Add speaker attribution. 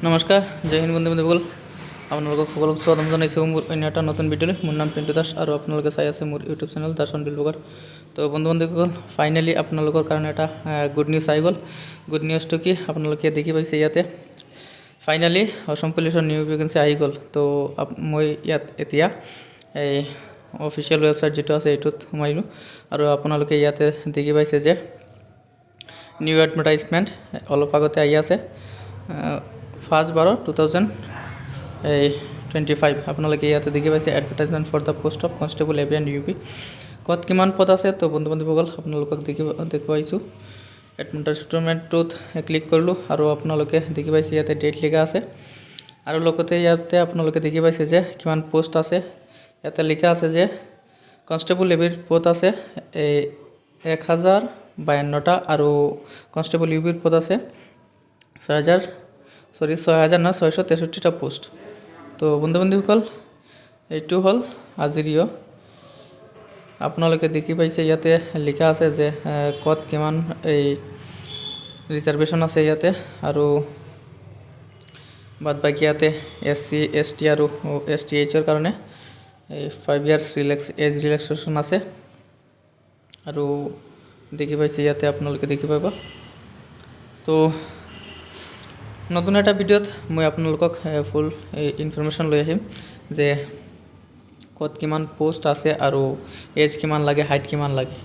Speaker 1: নমস্কাৰ জয় হিন্দ বন্ধুসকল আপোনালোকক সকলোক স্বাগতম জনাইছোঁ মোৰ অন্য এটা নতুন ভিডিঅ'লৈ। মোৰ নাম পিণ্টু দাস আৰু আপোনালোকে চাই আছে মোৰ ইউটিউব চেনেল দৰ্শন বিলবগৰ। তো বন্ধুসকল ফাইনেলি আপোনালোকৰ কাৰণে এটা গুড নিউজ আহি গ'ল। গুড নিউজটো কি আপোনালোকে দেখি পাইছে ইয়াতে ফাইনেলি অসম পুলিচৰ নিউ ভেকেঞ্চি আহি গ'ল। তো মই ইয়াত এতিয়া এই অফিচিয়েল ৱেবছাইট যেটো আছে এইটোত সোমাইলোঁ আৰু আপোনালোকে ইয়াতে দেখি পাইছে যে নিউ এডভাৰটাইজমেণ্ট অলপ আগতে আহি আছে 1/12/2025 আপোনালোকে ইয়াতে দেখি পাইছে advertisement for the post of constable এভিয়ান ইউপি ক'ত কিমান পদ আছে। তো বন্ধুসকল আপোনালোকক দেখুৱাইছোঁ এডভাৰটাইজমেণ্টটোত ক্লিক কৰিলোঁ আৰু আপোনালোকে দেখি পাইছে ইয়াতে ডেট লিখা আছে আৰু লগতে ইয়াতে আপোনালোকে দেখি পাইছে যে কিমান পোষ্ট আছে। ইয়াতে লিখা আছে যে কনষ্টেবল এভিৰ পদ আছে 1052টা আৰু কনষ্টেবল ইউপিৰ পদ আছে 6,663টা পোষ্ট। তো বন্ধুসকল এইটো হ'ল আজিৰিও আপোনালোকে দেখি পাইছে ইয়াতে লিখা আছে যে ক'ত কিমান এই ৰিজাৰ্ভেশ্যন আছে ইয়াতে আৰু বাদ বাকী ইয়াতে SC ST আৰু STHৰ কাৰণে এই 5 ইয়াৰ্ছ এজ ৰিলেক্সেশ্যন আছে আৰু দেখি পাইছে ইয়াতে আপোনালোকে দেখি পাব। তো নতুন এটা ভিডিঅ'ত মই আপোনালোকক ফুল ইনফৰমেশ্যন লৈ আহিম যে ক'ত কিমান পোষ্ট আছে আৰু এজ কিমান লাগে হাইট কিমান লাগে।